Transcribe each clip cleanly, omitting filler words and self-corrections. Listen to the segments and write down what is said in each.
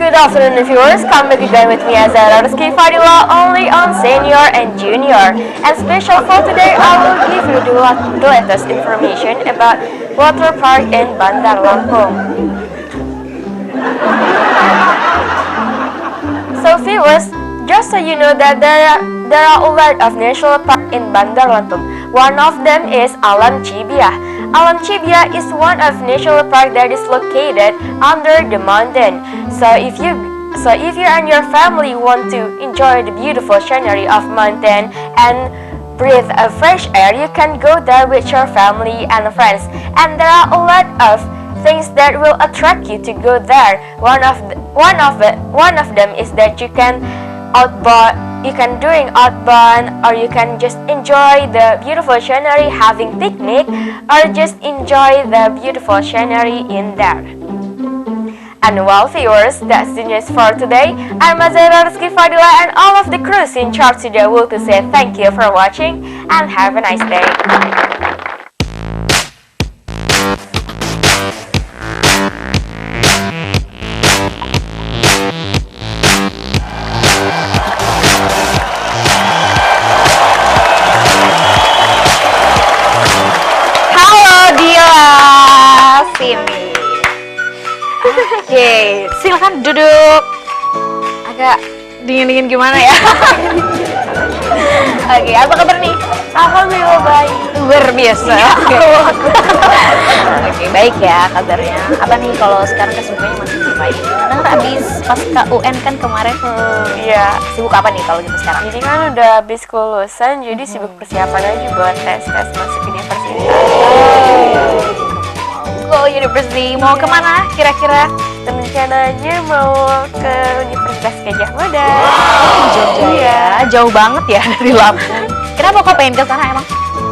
Good afternoon, viewers. Come back again with me, Azara Rizky Fadila, only on Senior and Junior. And special for today, I will give you the latest information about water park in Bandar Lampung. So, viewers, just so you know that there are a lot of national parks in Bandar Lampung. One of them is Alam Cibiah. Alam Cibiah is one of national park that is located under the mountain. So if you and your family want to enjoy the beautiful scenery of mountain and breathe a fresh air, you can go there with your family and friends. And there are a lot of things that will attract you to go there. One of them is that you can doing outbound, or you can just enjoy the beautiful scenery having picnic, or just enjoy the beautiful scenery in there. And well, viewers, that's the news for today. I'm Azara Rizky Fadila, and all of the crews in charge today will to say thank you for watching and have a nice day. Oke, silakan duduk. Agak dingin-dingin gimana ya? Oke, apa kabar nih? Alhamdulillah baik. Luar biasa. Oke, baik ya kabarnya. Apa nih kalau sekarang kesibukannya masih baik? Gimana? Habis pasca UN kan kemarin? Iya. Sibuk apa nih kalau gitu sekarang? Jadi kan udah habis kelulusan, jadi sibuk persiapan aja buat tes masuk universitas. Go University, mau kemana kira-kira? Rencananya mau ke Universitas Gajah Mada. Jogja ya, jauh banget ya dari Lampung. Kenapa kok pengen ke sana emang?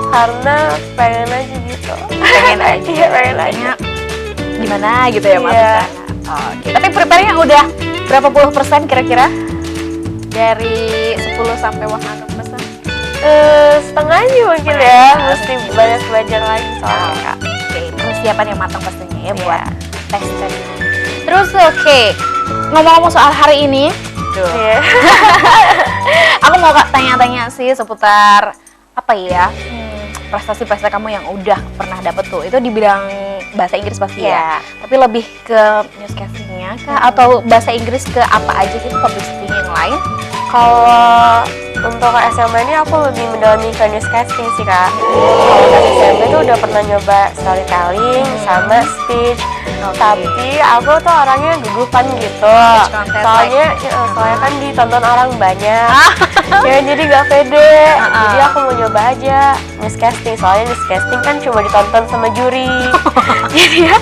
Karena pengen aja gitu. Pengen aja. Gimana gitu ya masuk sana. Oke. Tapi prepare-nya udah berapa puluh persen kira-kira? Dari 10 sampai 100%? Setengahnya mungkin ya. Mesti banyak belajar lagi soalnya Kak. Oke, persiapan yang matang pastinya ya buat tes tadi. Terus ngomong-ngomong soal hari ini, aku mau tanya-tanya sih seputar apa ya prestasi-prestasi kamu yang udah pernah dapet tuh. Itu di bidang bahasa Inggris pasti ya. Tapi lebih ke newscastingnya kah? Atau bahasa Inggris ke apa aja gitu, public speaking yang lain? Kalau untuk SMA ini aku lebih mendalami ke newscasting sih Kak. Kalau dari SMP tuh udah pernah nyoba storytelling sama speech. Tapi aku tuh orangnya gugupan gitu. Soalnya kan ditonton orang banyak. Ya jadi gak pede. Jadi aku mau nyoba aja newscasting. Soalnya newscasting kan cuma ditonton sama juri. Jadi ya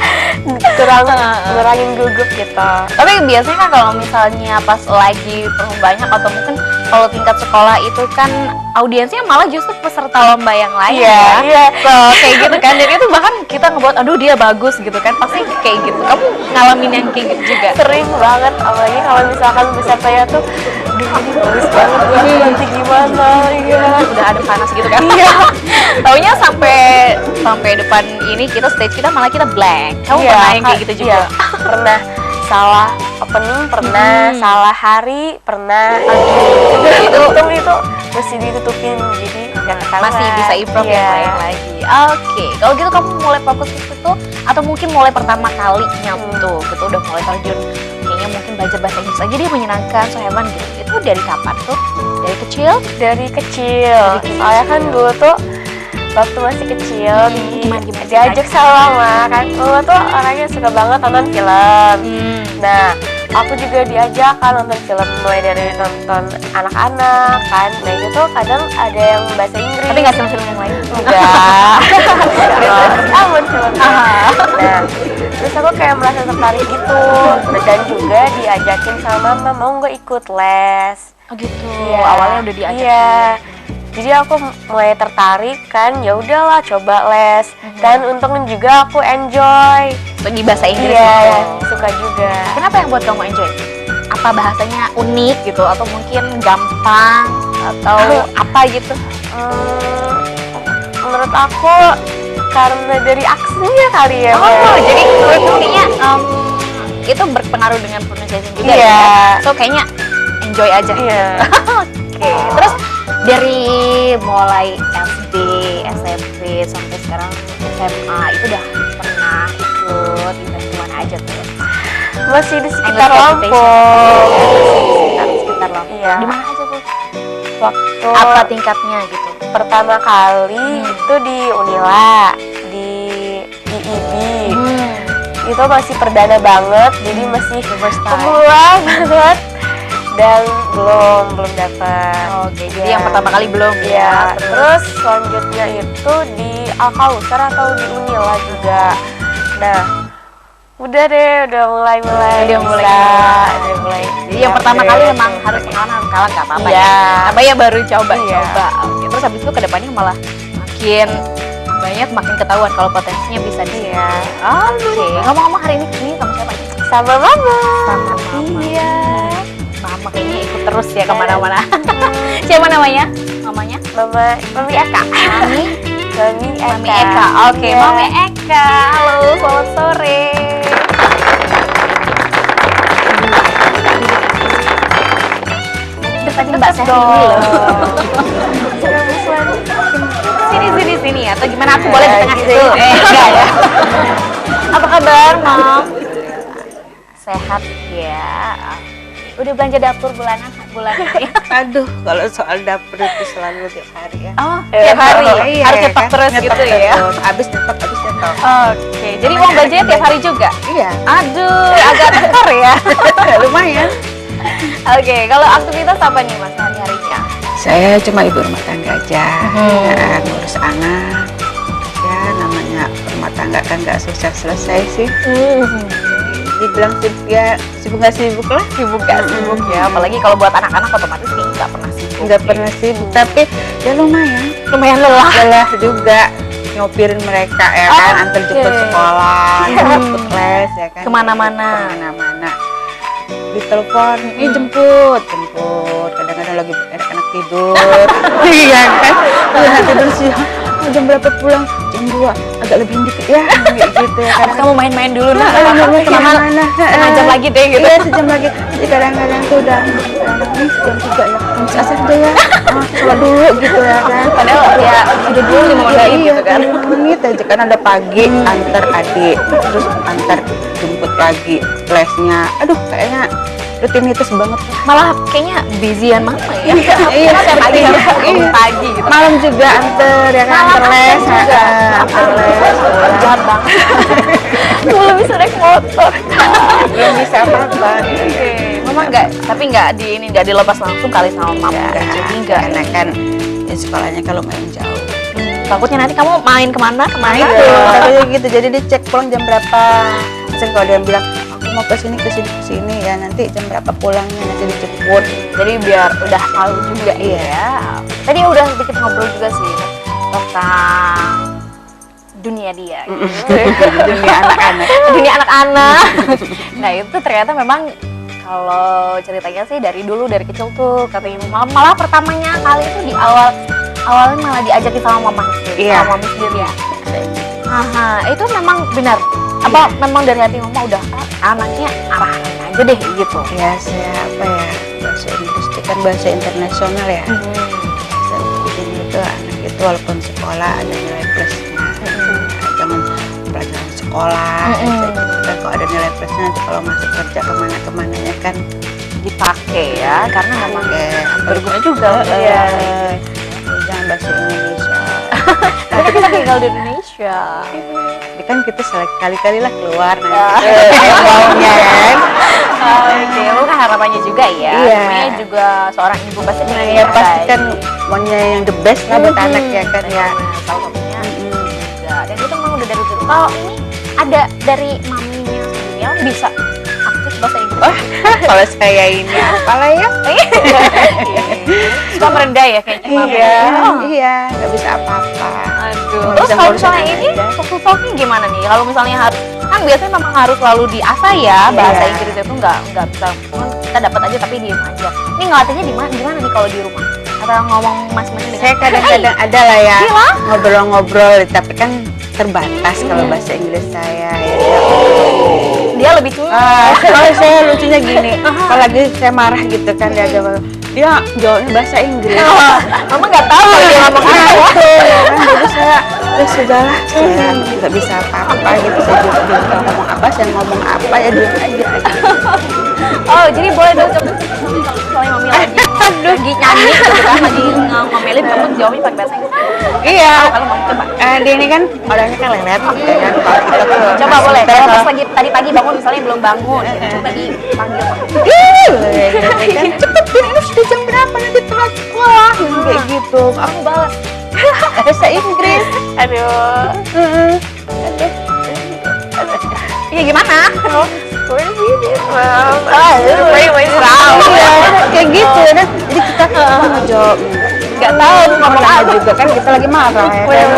ngurangin gugup gitu. Tapi biasanya kan kalau misalnya pas lagi perlombanya atau mungkin kalau tingkat sekolah itu kan audiensnya malah justru peserta lomba yang lain Iya. So, kayak gitu kan. Dan itu bahkan kita ngebuat aduh dia bagus gitu kan. Pasti kayak gitu. Kamu ngalamin yang kayak gitu juga? Sering banget, apalagi kalau misalkan pesertanya tuh aduh ini bagus banget ya, nanti gimana, iya. Udah ada panas gitu kan? Iya. Taunya sampai depan ini kita stage kita malah kita blank. Kamu pernah yang kayak gitu juga? Iya, pernah salah opening, pernah salah hari, pernah. Itu mesti ditutupin, jadi nggak ketahuan. Masih bisa improve yang lain lagi. Oke, kalau gitu kamu mulai fokus ke situ atau mungkin mulai pertama kali nyatu gitu udah mulai terjun kayaknya mungkin belajar bahasa Inggris aja dia menyenangkan, so heaven gitu. Itu dari kapan tuh? Dari kecil? Dari kecil. Soalnya kan dulu tuh waktu masih kecil diajak sama mama kan. Mama tuh orangnya suka banget nonton film. Nah, aku juga diajak kan nonton film, mulai dari nonton anak-anak kan. Nah itu tuh kadang ada yang bahasa Inggris. Tapi nggak film-film yang lain? Enggak. Aman film. Nah, terus aku kayak merasa tertarik gitu. Dan juga diajakin sama mama, mau nggak ikut les? Oh gitu. Iya. Awalnya udah diajak. Iya. Jadi aku mulai tertarik kan, ya udahlah coba les. Dan untungnya juga aku enjoy. Di bahasa Inggris. Iya, suka juga. Kenapa yang buat kamu enjoy? Apa bahasanya unik gitu atau mungkin gampang atau apa gitu? Menurut aku karena dari aksinya kali ya. Oh, jadi menurut kayaknya itu berpengaruh dengan pronunciation pronunciation juga Iya. ya. So kayaknya enjoy aja. Iya. Oke. Terus dari mulai SD, SMP sampai sekarang SMA itu udah pernah ikut event kemana aja tuh? Masih di sekitar Annual Lampung. Sekitar Lampung. Iya. Di mana aja tuh? Waktu Apa tingkatnya gitu? pertama kali itu di Unila, di IIB. Itu masih perdana banget, jadi masih pemula banget dan belum dapat. Oke, jadi yang pertama kali belum Ya, ya. terus selanjutnya itu di Al-Kausar atau di Unila juga. Nah, udah mulai Udah mulai. udah mulai. Jadi yang pertama kali memang harus kalah nggak apa-apa Iya. ya. Namanya baru coba. Iya. Oke, terus habis itu kedepannya malah makin banyak, makin ketahuan kalau potensinya bisa di sini. Iya. Oke, ngomong-ngomong hari ini sama siapa nih? Sama mama. Sama mama. Iya. Mama kayaknya ikut terus ya kemana-mana. Siapa namanya? Mamanya? Mami Eka. Mami Eka. Oke, Iya. Mami Eka. Halo, selamat sore. Depannya Mbak Sehri loh. Sini ya. Atau gimana, aku boleh di tengah situ? Enggak ya. Apa kabar, Mom? Sehat ya. Udah belanja dapur bulanan ya? Aduh, kalau soal dapur itu selalu tiap hari ya. Oh, tiap hari. Iya, Harus ya nyetok kan? terus Nyetok gitu ya. terus. Habis nyetok. Oke, jadi uang belanjanya tiap hari juga? Iya, Aduh, agak tekor ya. lumayan. Oke, kalau aktivitas apa nih Mas hari-harinya? Saya cuma ibu rumah tangga aja, ngurus anak. Ya, namanya rumah tangga kan nggak susah selesai sih. Dibilang sibuk ya, sibuk nggak sibuk lah. Sibuk gak sibuk ya? Apalagi kalau buat anak-anak otomatis nih nggak pernah sibuk. Nggak pernah sibuk, tapi ya Lumayan lelah. lelah juga nyopirin mereka ya kan, antar jemput sekolah, jemput les ya kan. Kemana-mana. Kemana-mana. Ditelepon, ini jemput. Kadang-kadang lagi anak tidur. Iya kan? Anak tidur siang. Jam berapa pulang? Jam 2. Agak lebih dikit ya. Gitu ya. Apa kamu main-main dulu nih? Kemana? Setengah jam lagi deh gitu. Iya, sejam lagi. Jadi kadang-kadang tuh udah nangis jam 3 ya. Nangis asal deh ya. Sholat dulu gitu ya kan. Padahal ya udah dulu 5 menit Iya, gitu kan. 5 menit aja kan ada pagi antar adik, terus antar jemput lagi lesnya. Aduh, kayaknya rutinitas banget lah. Malah kayaknya busy-an mama ya. Iya, Tiap pagi iya, harus bangun iya. pagi gitu. Malam juga antar ya kan, antar les, antar les. Jahat banget. Belum bisa naik motor. Belum bisa apa-apa. Oke, mama tapi nggak dilepas langsung kali sama mama. Jadi nggak. Karena kan ya sekolahnya kalau main jauh. Takutnya nanti kamu main kemana? Iya, takutnya gitu. Jadi dicek pulang jam berapa. Misalnya kalau dia bilang aku mau ke sini ya, nanti jam berapa pulangnya, nanti dijemput. Jadi biar udah tahu juga ya. Tadi udah sedikit ngobrol juga sih tentang dunia dia. Gitu. Dunia anak-anak. Dunia anak-anak. Nah itu ternyata memang kalau ceritanya sih dari dulu dari kecil tuh katanya malah pertamanya kali itu di awalnya malah diajakin sama mama sendiri, Iya. sama mama sendiri ya. Aha, itu memang benar. Apa memang dari hati mama udah anaknya arahan aja deh gitu. Ya saya bahasa Inggris itu kan bahasa internasional ya. Saya bikin itu anak itu walaupun sekolah ada nilai plusnya. Jangan pelajaran sekolah. Dan kalau ada nilai plusnya nanti kalau masuk kerja kemana-kemananya kan Dipakai ya, karena memang berguna juga. Iya. Jangan bahasa Indonesia. Tapi kan kita tinggal di Indonesia. Tapi kan kita sekali-kali lah keluar nanti. Maunya kan. Oke, itu kan harapannya juga ya. Iya. Namanya juga seorang ibu pasti Nah ingin ya yang pasti baik. kan maunya yang the best lah buat anak ya kan ya. Salah satunya juga. Dan itu memang udah dari dulu. Kalau ini ada dari maminya sendiri yang bisa aktif bahasa Inggris. Kalau saya ini apalah ya? Suka merendah ya kayaknya mami. Iya, nggak bisa apa-apa. Aduh. Cuma Terus bisa kalau ngurus misalnya anak ini aja. talking gimana nih? Kalau misalnya harus kan biasanya memang harus selalu diasah ya bahasa Iya. Inggris itu nggak bisa kita dapat aja tapi diem aja. Ini ngelatihnya gimana nih kalau di rumah? Atau ngomong masing-masing dengan Saya kadang-kadang ada lah ya Gila. ngobrol-ngobrol, tapi kan terbatas kalau bahasa Inggris saya. Ya, dia lebih tulus. Kalau saya lucunya gini, kalau lagi saya marah gitu kan dia jawabnya bahasa Inggris. Mama nggak tahu dia ngomong apa ya. Jadi saya ya sudahlah, saya nggak bisa apa-apa gitu. Saya juga dia ngomong apa, saya ngomong apa ya dia aja. Oh, jadi boleh dong coba misalnya mami lagi nyanyi gitu kan, lagi ngomelin, kamu jawabnya pakai bahasa Inggris. Iya. Kalau mau coba. Dia ini kan orangnya kan lelet gitu kan. Coba boleh. Kalau pas lagi tadi pagi bangun misalnya belum bangun, gitu. Coba dipanggil. Cepet ini sudah jam berapa nanti telat sekolah kayak gitu. Aku balas. Bahasa Inggris. Aduh. Iya gimana? Where is it, Mom? Wait, Kayak gitu ya. Jadi kita jawab. nggak tahu ngomong Pernah apa. juga kan kita lagi marah ya kan.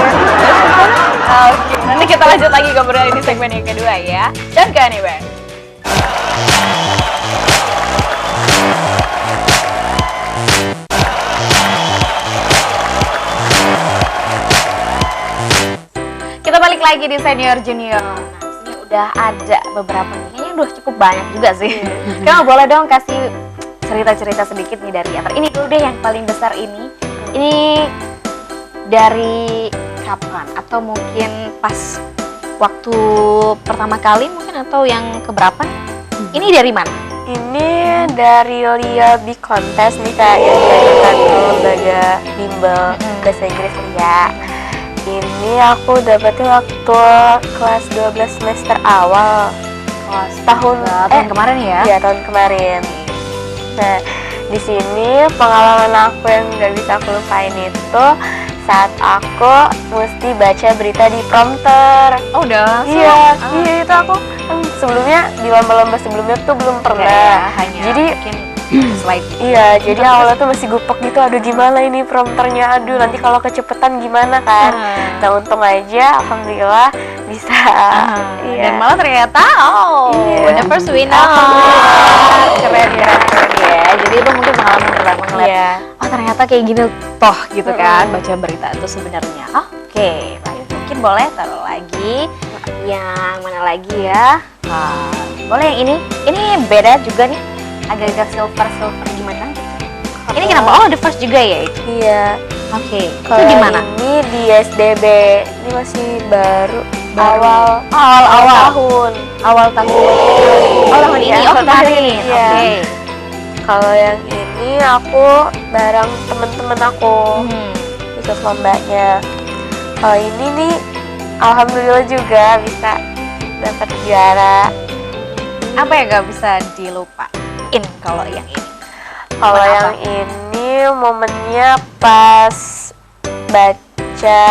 Oke, nanti kita lanjut lagi ngobrol di segmen yang kedua ya. Jangan ke anywhere. Kita balik lagi di Senior Junior. Nah, di sini udah ada beberapa nih. Kayaknya udah cukup banyak juga sih. Kamu boleh dong kasih cerita-cerita sedikit nih dari antar. Ini dulu deh yang paling besar ini. Ini dari kapan? Atau mungkin pas waktu pertama kali mungkin atau yang keberapa? Ini dari mana? Ini dari Lia Big Contest nih Kak, yang diadakan lembaga bimbel bahasa Inggris Lia. Ini aku dapetnya waktu kelas 12 semester awal. Tahun kemarin ya? Iya, tahun kemarin. Nah, di sini pengalaman aku yang nggak bisa aku lupain itu saat aku mesti baca berita di prompter. Oh, udah langsung? Iya, iya itu aku kan sebelumnya di lomba-lomba sebelumnya tuh belum pernah. Ya, hanya jadi mungkin slide gitu. iya, jadi awalnya tuh masih gupek gitu. Aduh gimana ini prompternya? Aduh nanti kalau kecepetan gimana kan? Nah untung aja, alhamdulillah bisa. Dan malah ternyata the first winner. Keren ya. Ya, jadi itu mungkin pengalaman pertama ngeliat. Iya. Oh ternyata kayak gini toh gitu kan baca berita itu sebenarnya. Oke, baik. Mungkin boleh taruh lagi. Yang mana lagi ya? Boleh yang ini. Ini beda juga nih. Agak-agak silver gimana? Ini kenapa? Oh, the first juga ya itu. Iya. Oke. Itu Kalau di mana? ini di SDB. Ini masih baru. Awal Tahun. Awal tahun. Oh, tahun ini. Iya, Oh, kemarin. iya. Oke. Kalau yang ini aku bareng temen-temen aku ikut lombanya. Kalau ini nih, alhamdulillah juga bisa dapat juara. Apa yang gak bisa dilupain kalau yang ini? Kalau yang ini momennya pas baca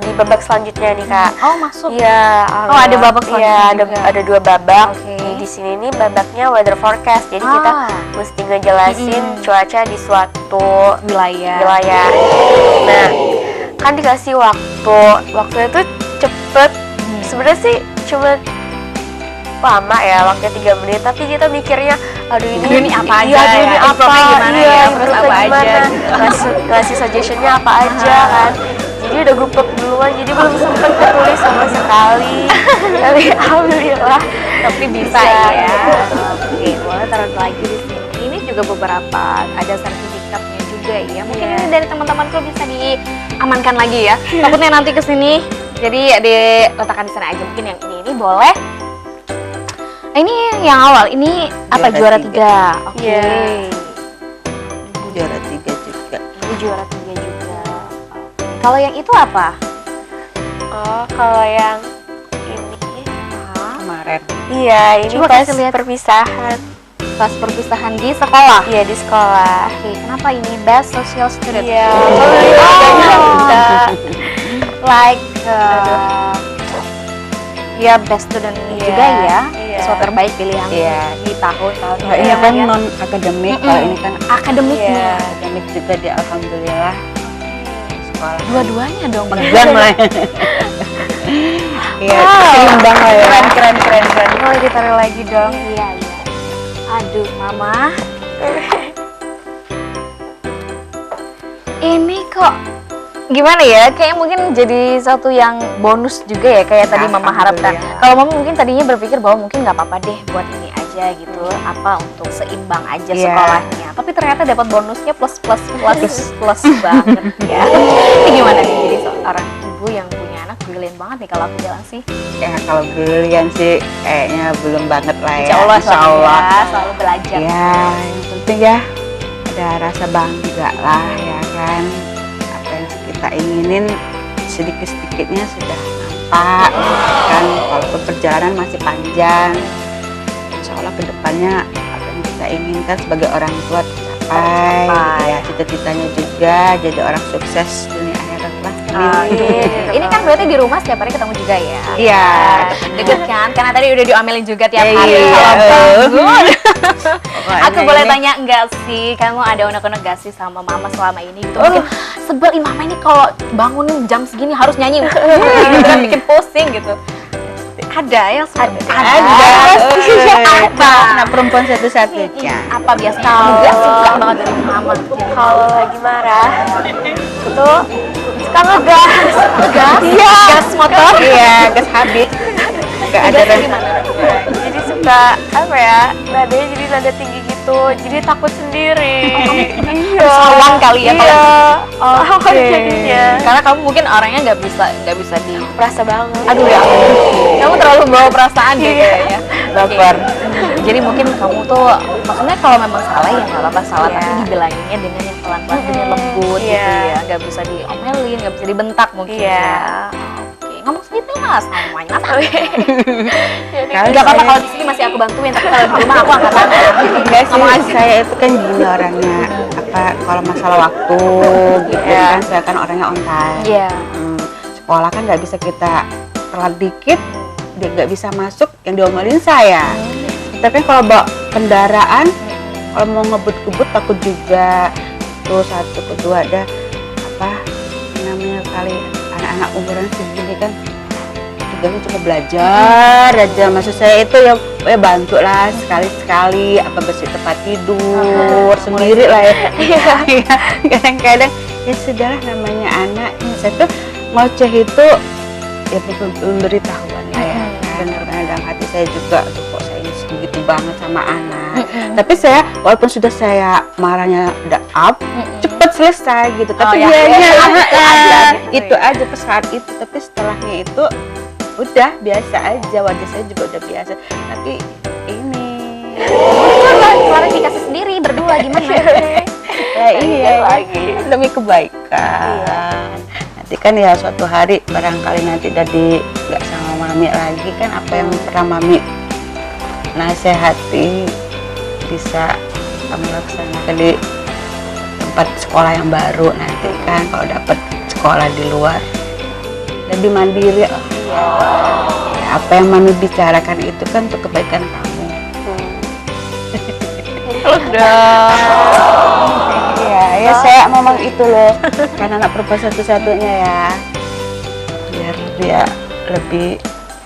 di babak selanjutnya nih Kak. Oh, masuk. Iya. Oh, ada babak Iya, selanjutnya juga. ada 2 babak. Oke. Di sini nih babaknya weather forecast. Jadi kita mesti ngejelasin cuaca di suatu wilayah. Nah, kan dikasih waktunya tuh cepet. Sebenarnya sih cuma lama ya, waktunya 3 menit, tapi kita mikirnya aduh ini apa aja iya, ya, ini apa gimana ya, terus improve-nya apa aja gimana, ngasih suggestionnya apa aja kan. Jadi udah gupek duluan, jadi belum sempet ketulis sama sekali. Tapi alhamdulillah tapi bisa ya. Oke, boleh taruh lagi di sini. Ini juga beberapa ada sertifikatnya juga ya. Mungkin ini dari teman-temanku bisa diamankan lagi ya. Takutnya nanti ke sini jadi diletakkan di sana aja. Mungkin yang ini boleh. Nah, ini yang awal. Ini apa? Juara 3. Oke. Iya. Juara 3 juga. Ini juara 3 juga. Kalau yang itu apa? Oh, kalau yang ini Kemarin. iya, ini Coba pas kasih lihat. perpisahan. Pas perpisahan di sekolah. Iya, di sekolah. Oke, kenapa ini best social student? Iya. Bisa. Like ya best student juga ya. Iya. Sesuatu terbaik pilihan di tahun-tahun ini. Ini kan non akademik, kalau ini kan Akademiknya. akademik juga dia alhamdulillah sekolah. Dua-duanya dong. Bang lah. Iya, seimbang lah ya. Keren. Boleh ditaruh lagi dong. Iya. Aduh, Mama. Ini kok gimana ya? Kayak mungkin jadi satu yang bonus juga ya, kayak tadi Mama harapkan. Kalau Mama mungkin tadinya berpikir bahwa mungkin nggak apa-apa deh buat ini aja gitu, apa untuk seimbang aja sekolahnya. Tapi ternyata dapat bonusnya plus banget ya. Ini gimana nih jadi seorang ibu yang punya anak brilian banget nih kalau aku bilang sih? Ya kalau brilian sih kayaknya belum banget lah ya. Insya Allah selalu belajar. Ya yang penting ya ada rasa bangga lah ya kan. Apa yang kita inginin sedikit-sedikitnya sudah nampak kan, walaupun perjalanan masih panjang. Insya Allah kedepannya apa yang kita inginkan sebagai orang tua tercapai. Ya cita-citanya juga jadi orang sukses dunia akhirat lah. Ini kan berarti di rumah setiap hari ketemu juga ya? Iya. Deket kan? Karena tadi udah diomelin juga tiap hari. Aku boleh tanya enggak sih, kamu ada unek-unek gak sih sama Mama selama ini gitu? Mungkin sebel, Mama ini kalau bangunin jam segini harus nyanyi gitu kan, bikin pusing gitu. Ada yang apa? Anak perempuan satu-satunya. Apa biasanya kamu gak suka banget dari Mama? Kalau lagi marah itu suka ngegas. Iya. Gas motor? Iya, gas habis. Gak ada Jadi suka apa ya, nadanya jadi nada tinggi gitu, jadi takut sendiri. Sawan kali ya kalau jadinya. Karena kamu mungkin orangnya nggak bisa di Perasa banget. aduh ya kamu terlalu bawa perasaan deh kayaknya. baper. Jadi mungkin kamu tuh maksudnya kalau memang salah ya nggak apa-apa salah, tapi dibilanginnya dengan yang pelan-pelan, dengan lembut gitu ya, nggak bisa diomelin, nggak bisa dibentak mungkin ya. Oke, ngomong sendiri lah semuanya nggak apa-apa kalau di sini masih aku bantuin, tapi kalau di rumah aku angkat tangan. Enggak sih, saya itu kan gini orangnya, apa kalau masalah waktu gitu kan, saya kan orangnya on time. Sekolah kan nggak bisa kita telat dikit, dia nggak bisa masuk, yang diomelin saya. Tapi kalau bawa kendaraan, kalau mau ngebut-ngebut takut juga. Tuh satu, kedua ada apa namanya kali anak-anak umuran segini kan tugasnya cuma belajar aja. Maksud saya itu ya bantulah sekali-sekali apa bersih tempat tidur sendiri lah ya. Kadang-kadang ya sudahlah namanya anak. Saya tuh ngoceh itu ya pemberitahuan lah ya. Karena dalam hati saya juga tuh kok saya ini segitu banget sama anak. Tapi saya walaupun sudah saya marahnya udah up, cepet selesai gitu. Tapi itu aja pas saat itu. Tapi setelahnya itu udah biasa aja, wajah saya juga udah biasa. Tapi ini klarifikasi sendiri berdua gimana? ya iya lagi demi kebaikan. Nanti kan ya suatu hari barangkali nanti jadi nggak sama mami lagi kan, apa yang pernah mami nasihati bisa kamu laksanakan di tempat sekolah yang baru nanti kan, kalau dapat sekolah di luar lebih mandiri. Ya, apa yang mami bicarakan itu kan untuk kebaikan kamu. Ya saya memang itu loh, karena anak perempuan satu-satunya ya, biar dia lebih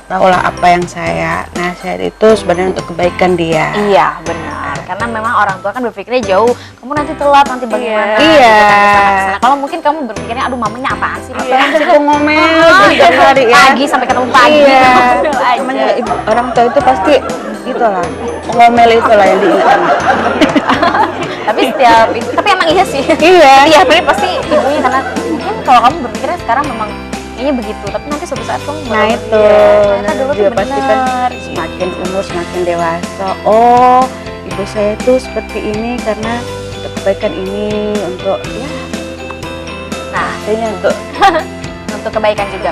tahulah apa yang saya nasihat itu sebenarnya untuk kebaikan dia. Iya benar, karena memang orang tua kan berpikirnya jauh, kamu nanti telat nanti bagaimana. Iya. Kalau mungkin kamu berpikirnya aduh mamanya apaan sih, Aku ngomel tiap hari ya. Pagi sampai ketemu pagi. Namanya orang tua itu pasti itulah, ngomel itulah yang diingat. Tapi emang iya sih. Iya. Tapi pasti ibunya, karena mungkin kalau kamu berpikirnya sekarang memang ini begitu, tapi nanti suatu saat kamu nah itu dulu dia tuh pasti kan semakin umur semakin dewasa. Oh, ibu saya tuh seperti ini karena untuk kebaikan ini, untuk ya. Nah, ini untuk kebaikan juga,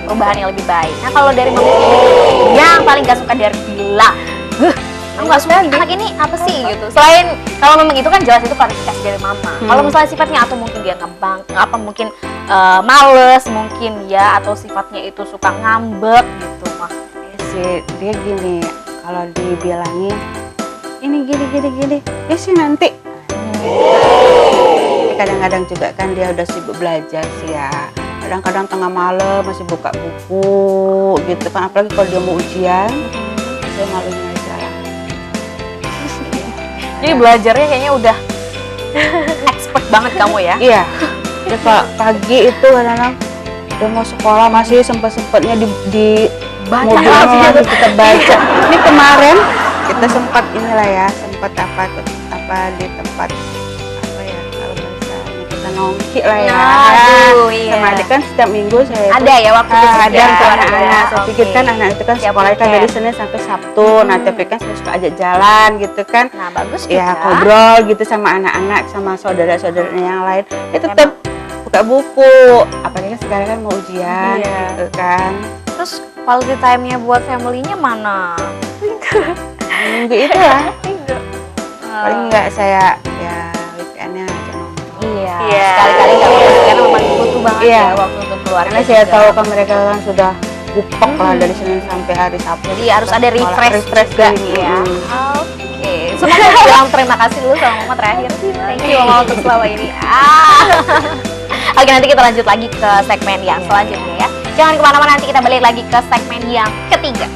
perubahan yang lebih baik. Nah, kalau dari Mama sendiri, yang paling gak suka dari Bila, aku gak suka anak ini apa sih gitu. Selain kalau memang itu kan jelas itu klarifikasi dari Mama. Kalau misalnya sifatnya atau mungkin dia mungkin males mungkin ya, atau sifatnya itu suka ngambek gitu mah. Si dia gini, kalau dibilangin ini gini ya sih nanti. Kadang-kadang juga kan dia udah sibuk belajar sih ya. Kadang-kadang tengah malam masih buka buku gitu kan, apalagi kalau dia mau ujian, saya malunya aja. Jadi belajarnya kayaknya udah expert banget kamu ya. Iya. Ya pagi itu kadang-kadang udah mau sekolah masih sempatnya di Baca mobil gitu. kita baca. Ini kemarin kita sempat di tempat apa ya kalau bahasanya kita nongki lah ya. Aduh, iya. Sama adik kan setiap minggu saya itu Ada ya waktu itu ada juga. untuk anak-anak. Saya Oke. pikir kan anak itu kan Tiap sekolah kan dari weekend. Senin sampai Sabtu. Nah tapi kan saya suka ajak jalan gitu kan. Nah, bagus Ya juga. ngobrol gitu sama anak-anak sama saudara-saudaranya yang lain. Ya tetap buka buku. Apalagi kan sekarang kan mau ujian Iya. gitu kan. Terus quality time-nya buat family-nya mana? Minggu itu lah. Paling enggak saya ya weekendnya aja nongkrong. Iya. Iya. Sekali-kali nggak apa-apa karena memang butuh banget Iya. ya waktu untuk keluarga. Karena saya juga. tahu kan mereka kan sudah upek lah dari Senin sampai hari Sabtu. Jadi harus ada refresh juga dulu. ya. Oke. Semoga bilang terima kasih dulu sama Mama terakhir. Thank you Mama untuk selama ini. Oke, nanti kita lanjut lagi ke segmen yang selanjutnya ya. Jangan kemana-mana, nanti kita balik lagi ke segmen yang ketiga.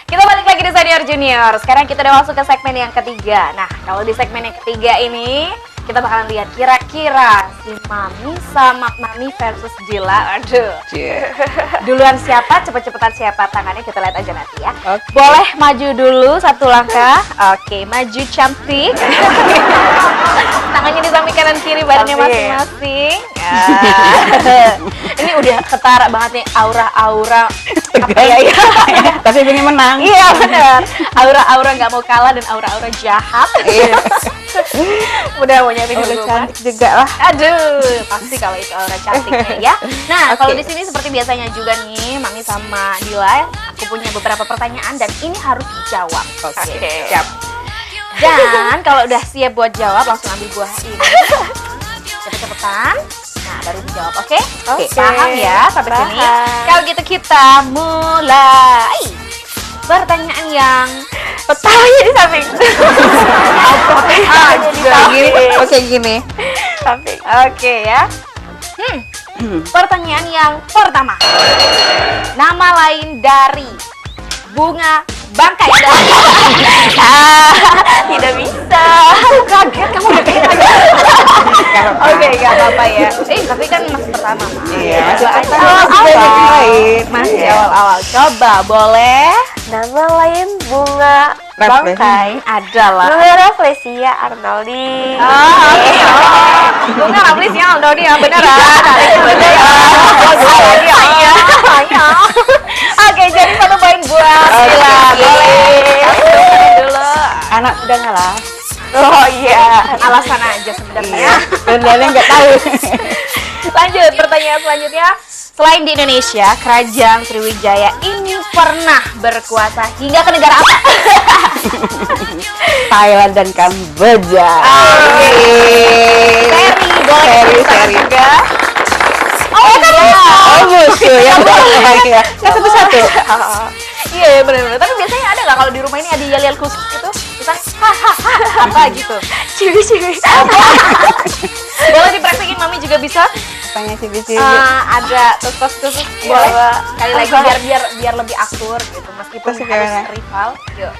Kita balik lagi di Senior Junior. Sekarang kita udah masuk ke segmen yang ketiga. Nah, kalau di segmen yang ketiga ini kita bakalan lihat kira-kira si Mami sama Mami versus Dila. Aduh. Duluan siapa? Cepet-cepetan siapa tangannya? Kita lihat aja nanti ya. Oke. Boleh maju dulu satu langkah. Oke, maju cantik. Tangannya di samping kanan kiri badannya Cantik. masing-masing. Ya. Ini udah ketara banget nih aura-aura apa ya? Tapi ini menang. Iya benar. Aura-aura nggak mau kalah dan aura-aura jahat. Udah mau nyatain Udah dulu cantik juga lah. Aduh, pasti kalau itu aura cantiknya ya. Nah, Oke. kalau di sini seperti biasanya juga nih, Mami sama Dila, aku punya beberapa pertanyaan dan ini harus dijawab. Oke. Siap. Dan kalau udah siap buat jawab, langsung ambil buah ini. Cepet-cepetan. Nah, baru dijawab, oke? Oke. Paham ya sampai sini? Paham. Kalau gitu kita mulai. Pertanyaan yang Petanya di samping. Oke gini. Samping. Oke ya. Pertanyaan yang pertama. Nama lain dari bunga bangkai. Tidak bisa. Kaget kamu udah kaget aja. Oke, gak apa-apa ya. Tapi kan masih pertama, Ma. Iya, masih Coba pertama, aja. masih banyak yang lain. Masih Iya. awal-awal. Coba, boleh? Nama lain bunga Rafflesia. bangkai Adalah. bunga Rafflesia Arnoldi. Bunga Raffles ya, Aldo dia beneran. Oke, jadi 1 poin buat Dila. Boleh. Dulu. Anak udah ngalah. Oh iya. Alasan aja sebenarnya. Sebenarnya nggak tahu. Lanjut, pertanyaan selanjutnya. Selain di Indonesia, kerajaan Sriwijaya ini pernah berkuasa hingga ke negara apa? Thailand dan Kamboja. Seri, boleh Seri. juga. Oh, iya. Oh, musuh ya. Kan satu-satu. Iya, ya, benar-benar. Tapi biasanya ada nggak kalau di rumah ini ada yel-yel khusus gitu? Misalnya, hahaha, apa gitu? Ciwi-ciwi. Boleh dipraktekin, Mami juga bisa. Apanya sih bisi? Ada tos khusus, boleh. Iya, Sekali lagi biar lebih akur gitu, meskipun Terus harus gimana? rival. Yuk.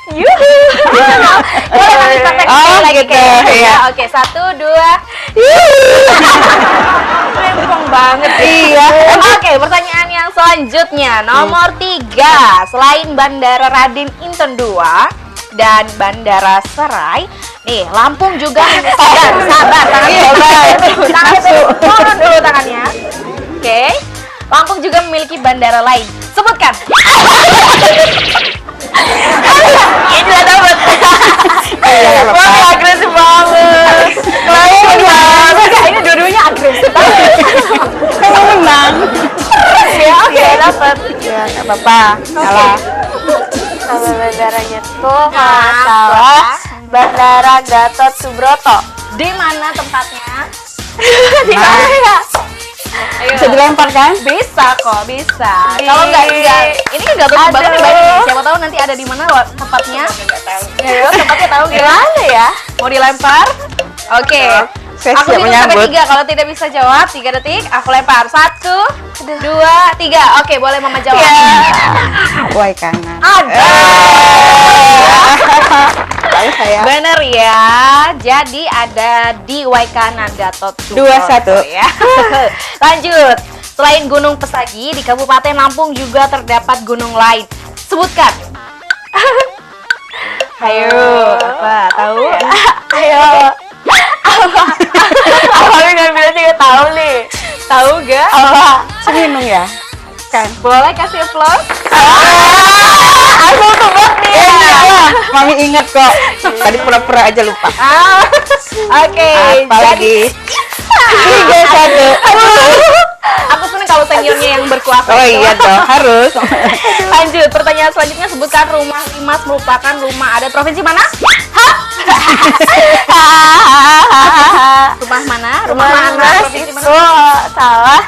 Yuhu. Boleh Mami praktek Oh, sekali lagi gitu, kayaknya. iya. Oke, 1, 2. Rempong banget. Iya. Oke, pertanyaan yang selanjutnya nomor 3. Selain Bandara Raden Inten II dan Bandara Serai, nih Lampung juga sabar tangannya turun dulu tangannya. Oke, Lampung juga memiliki bandara lain. Sebutkan. Ini udah dapet. Wah, agresif banget. Ini dua-duanya agresif. Kamu menang. Ya, oke, dapet. Ya, nggak apa-apa. Kalah. Nama bandaranya tuh kalau Nah, nggak salah Bandara Gatot Subroto. Di mana tempatnya? Di mana ya? Ayo. Bisa dilempar kan? Bisa kok, bisa. Di- Kalau enggak, ini kan enggak tutup banget nih Aduh. banyak nih. Siapa tahu nanti ada di mana tempatnya? Ayo, tempatnya tahu Di nggak? mana ya? Mau dilempar? Oke. Saya Aku siap hitung sampai menyambut. 3. Kalau tidak bisa jawab 3 detik, aku lempar. 1, 2, 3. Oke, boleh Mama jawab. Wai kanan. Ada. Tahu saya. Bener ya. Jadi ada di Waikanan, Gatot Subroto 2-1. ya. Lanjut. Selain Gunung Pesagi, di Kabupaten Lampung juga terdapat gunung lain. Sebutkan. Ayo, apa? Tahu? Ayo. Aku nggak bilang juga tahu nih. Tahu gak? Seminung ya? Kan. Boleh kasih applause? Aku tebak nih. Mami ingat kok. Tadi pura-pura aja lupa. Oke, Apa lagi? 3-1. aku seneng kalau seniornya yang berkuasa. Oh gitu. iya dong, harus. Lanjut, pertanyaan selanjutnya, sebutkan rumah Limas merupakan rumah adat provinsi mana? Rumah mana? Rumah mana? Provinsi mana? Oh, salah.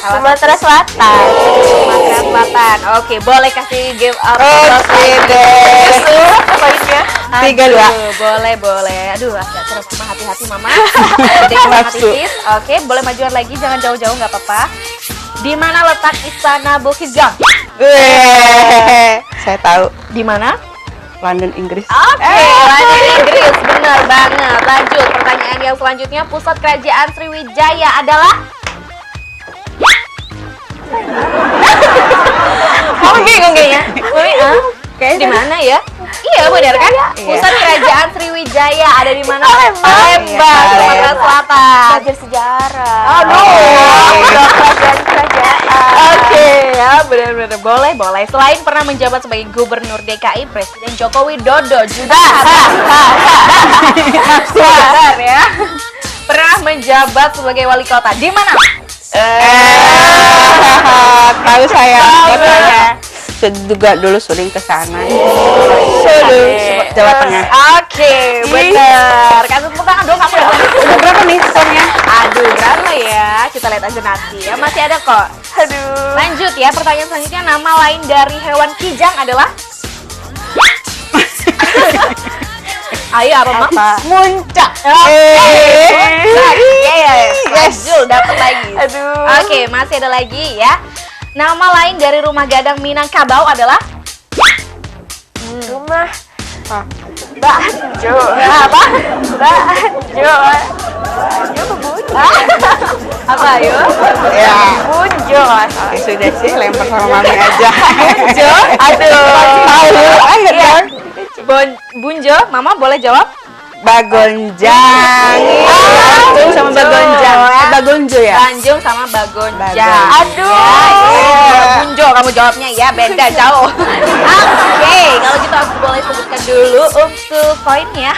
Sumatera Selatan. Sumatera Selatan. Oke, boleh kasih game up. Oke deh. Poinnya. 3-2. Aduh, boleh. Aduh, agak serem Mama, hati-hati Mama. Jadi Nafsu. Oke, boleh majuan lagi, jangan jauh-jauh, nggak apa-apa. Di mana letak Istana Buckingham? Saya tahu. Di mana? London, Inggris. Oke, lanjut Inggris, benar banget. Lanjut, pertanyaan yang selanjutnya, pusat kerajaan Sriwijaya adalah? Kamu bingung kayaknya? Kayaknya Di mana ya? Iya, benar kan? Iya. Pusat kerajaan Sriwijaya ada di mana? Palembang. Palembang, Iya, Sumatera Palembang. Selatan. Belajar sejarah. Aduh. Kerajaan. Oke, ya benar-benar boleh. Selain pernah menjabat sebagai Gubernur DKI, Presiden Joko Widodo juga benar ya. Pernah menjabat sebagai wali kota di mana? Tahu saya. Katanya. Juga dulu sering ke sana. Jawa Tengah. Oke, benar. Kasih tepuk tangan dong, kamu dapat. Udah berapa nih skornya? Aduh, berapa ya? Kita lihat aja nanti ya. Masih ada kok. Aduh. Lanjut ya, pertanyaan selanjutnya, nama lain dari hewan kijang adalah? Ayo apa, Mak? Apa? Muncak. Lanjut, dapat lagi. Aduh. Oke, masih ada lagi ya. Nama lain dari rumah gadang Minangkabau adalah? Rumah Apa? Banjo. Apa? Banjo. Apa ayo? Ya. Bunjo. Ya sudah sih, lempar sama mami aja. Bunjo? Aduh. Tahu. Ayo dong. Bunjo, Mama boleh jawab? Bagonjang. Tanjung sama Bagonjang. Bagonjo ya? Tanjung sama Bagonjang. Bagonjang. Aduh. Bunjo kamu jawabnya ya, beda jauh. Oke, kalau gitu aku boleh sebutkan dulu untuk poinnya.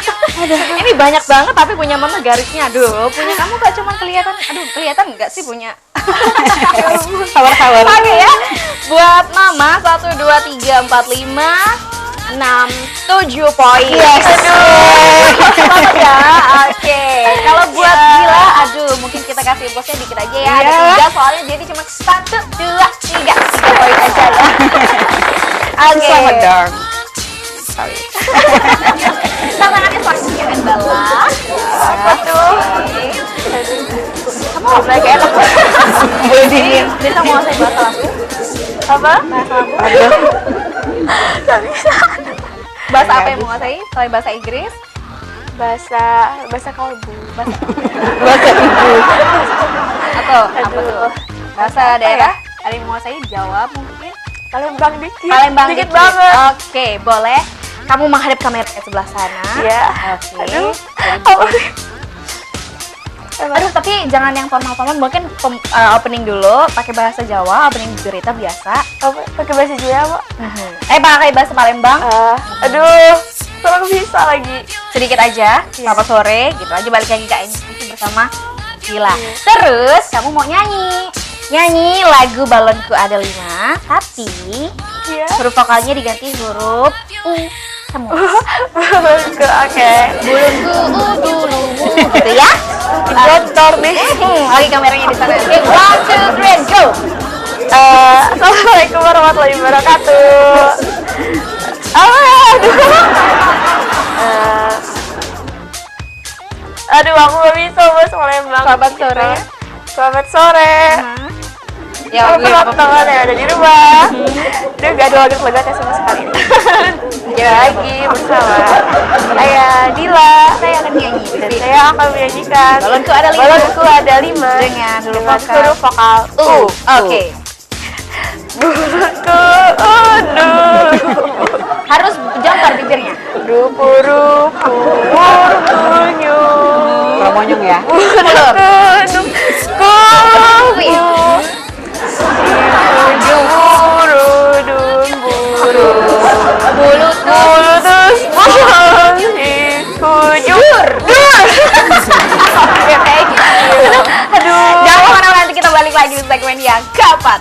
Ini banyak banget tapi punya Mama garisnya. Aduh, punya kamu gak cuma kelihatan. Aduh, kelihatan nggak sih punya? Hawar-hawar. Oke ya. Buat Mama 1 2 3 4 5 6, 7 poin. Yes. Semangat ya. Oke. Kalau buat Gila, aduh, mungkin kita kasih bosnya dikit aja ya. Ada Iya. 3 soalnya jadi cuma 1, 2, 3. 3 poin aja ya. Oke. Selamat dong. Tantangannya selanjutnya adalah Apa tuh? kamu lagi enak banget. Boleh dingin. Bisa menguasai bahasa Lampung? Apa? Aduh. Bahasa apa yang menguasai? Selain bahasa Inggris? Bahasa kalbu. Bahasa ibu. Atau apa Aduh. tuh? Bahasa daerah? Ada yang menguasai? Jawab mungkin. Palembang dikit. Palembang dikit dikit. banget. Oke, boleh. Kamu menghadap kamera ke sebelah sana. Iya. Oke. Aduh. Aduh, tapi jangan yang formal-formal. Mungkin opening dulu, pakai bahasa Jawa, opening berita biasa. Apa? Pakai bahasa Jawa, Pak? Pakai bahasa Palembang. Aduh. Kurang bisa lagi. Sedikit aja, selamat sore, gitu aja, balik lagi ke NCT bersama Gila. Terus, kamu mau nyanyi lagu Balonku Ada 5, tapi Iya. huruf vokalnya diganti huruf U semua. Oke. Bulunku dulu gitu ya. Kotor nih. Lagi kameranya di sana. Oke, 1, 2, 3, go. Assalamualaikum warahmatullahi wabarakatuh. Aduh. Aduh, aku gak bisa bahasa Palembang. Selamat sore. Selamat sore. Ya, teman-teman yang ada di rumah. Udah gak ada lagu-lagunya sama sekali. Ya lagi bersama saya Dila. Saya akan nyanyi. Dan saya akan menyanyikan Balonku ada 5. Balonku ada 5 Dengan huruf huruf vokal U. Oke. Balonku aduh. Harus jongkar bibirnya. Rupu-rupu murkunyu. Promonyong ya. Murkunyu. Burudun buru. Bulutus kujur. Aduh. Jangan kemana-mana, nanti kita balik lagi di segmen yang keempat.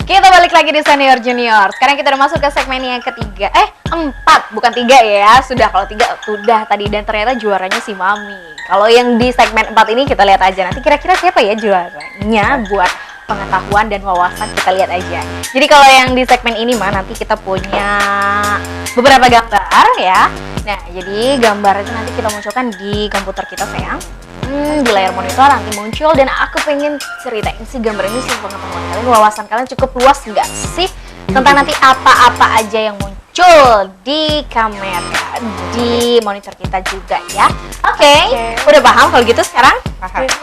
Kita balik lagi di Senior Junior. Sekarang kita udah masuk ke segmen yang ketiga. 4, bukan 3 ya. Sudah, kalau 3 sudah tadi. Dan ternyata juaranya si Mami. Kalau yang di segmen 4 ini kita lihat aja. Nanti kira-kira siapa ya juaranya buat pengetahuan dan wawasan, kita lihat aja. Jadi kalau yang di segmen ini mah nanti kita punya beberapa gambar ya. Nah, jadi gambar itu nanti kita munculkan di komputer kita, sayang. Di layar monitor nanti muncul, dan aku pengen ceritain sih gambar ini sih pengetahuan kalian, wawasan kalian cukup luas nggak sih tentang nanti apa-apa aja yang muncul di kamera, di monitor kita juga ya. Oke. Udah paham kalau gitu sekarang?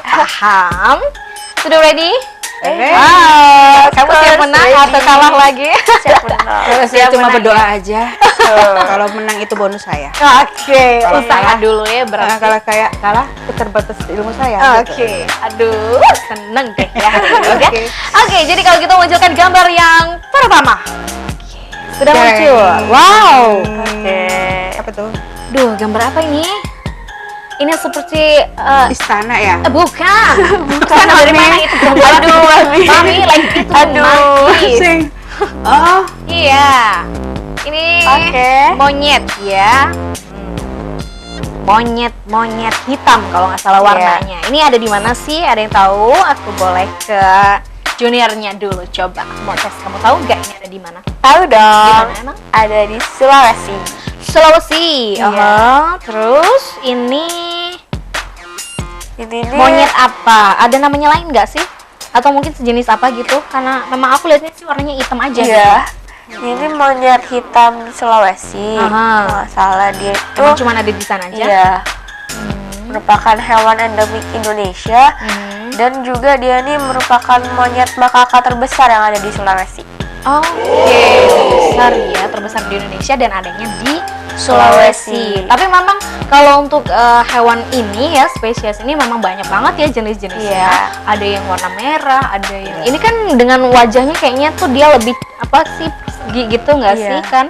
Paham. Sudah ready? Kamu siap menang atau kalah lagi? Siap menang. Saya cuma menang berdoa aja. Kalau menang itu bonus saya. Oke, Kalau usaha kalah- dulu ya berarti. Kalau kayak kalah, keterbatas ilmu saya. Oke, aduh, seneng deh ya. Oke. Oke, jadi kalau kita munculkan gambar yang pertama. Sudah Oke. muncul. Wow. Oke. Apa tuh? Duh, gambar apa ini? Ini seperti Istana ya? bukan. Bukan dari mana itu gambar? Aduh, Mami. Mami lagi itu Aduh. manggis. Sing. Oh, Iya. Ini Oke. monyet ya. Monyet hitam kalau nggak salah warnanya. Ini ada di mana sih? Ada yang tahu? Aku boleh ke juniornya dulu coba. Mau tes, kamu tahu nggak ini ada di mana? Tahu Di dong. mana emang? Ada di Sulawesi. Sulawesi. Iya. Terus ini Ini monyet apa? Ada namanya lain nggak sih? Atau mungkin sejenis apa gitu? Karena memang aku lihatnya sih warnanya hitam aja. Iya. Ini monyet hitam di Sulawesi. Aha. Nggak salah dia itu. Cuma cuma ada di sana aja. Iya. Merupakan hewan endemik Indonesia Hmm. dan juga dia ini merupakan monyet makaka terbesar yang ada di Sulawesi. Oke, besar ya, terbesar di Indonesia dan adanya di Sulawesi. Sulawesi. Tapi memang kalau untuk hewan ini ya, spesies ini memang banyak banget ya jenis-jenisnya. Iya. Ada yang warna merah, ada yang ini kan dengan wajahnya kayaknya tuh dia lebih apa sih, persegi gitu nggak Iya. sih kan?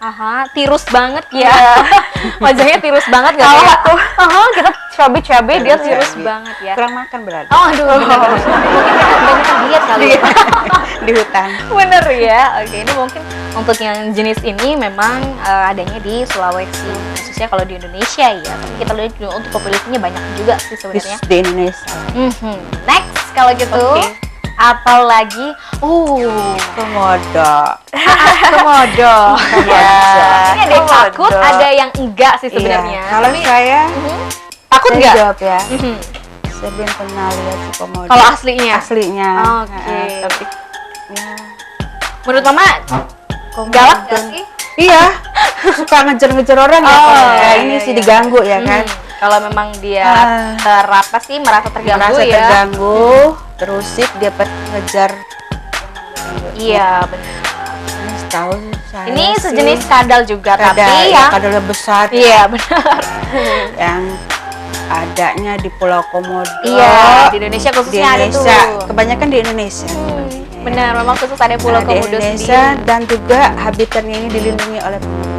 Aha, tirus banget ya. Iya. Wajahnya tirus banget nggak Kalau kayak? aku Aha, kita cabe-cabe dia Tirus tirus cabe. banget ya. kurang makan berarti. Oh, aduh, bener. Mungkin kita kebanyakan diet kali ya. Di hutan. Bener ya. Oke, ini mungkin untuk yang jenis ini memang adanya di Sulawesi, khususnya kalau di Indonesia ya. Tapi kita lihat juga untuk populasinya banyak juga sih sebenarnya. Di Indonesia. Next kalau gitu, Oke. apa lagi? Komodo. Komodo. Ya. Ini ada yang takut, Komodo. ada yang enggak sih sebenarnya. Iya. Kalau saya, Takut saya enggak? jawab ya. Mhm. Saya belum pernah lihat si komodo. Kalau aslinya. aslinya. Oke. Tapi ya, Menurut Mama komodo. galak gak sih? Iya. Suka ngejar-ngejar orang ya. Oh, Kayak iya, ini iya, sih iya. diganggu ya kan. Kalau memang dia Ah. merasa terganggu Merasa ya. terganggu, terus sih dia ngejar. Iya, benar. Ini setahu saya Ini sih sejenis kadal juga, kadal, tapi ya, yang kadal besar iya benar. yang adanya di Pulau Komodo. Iya, di Indonesia Di khususnya ada tuh. Indonesia, kebanyakan di Indonesia. Benar, memang khusus ada Pulau Nah, di Komodo Indonesia sendiri. dan juga habitatnya ini dilindungi oleh pemerintah.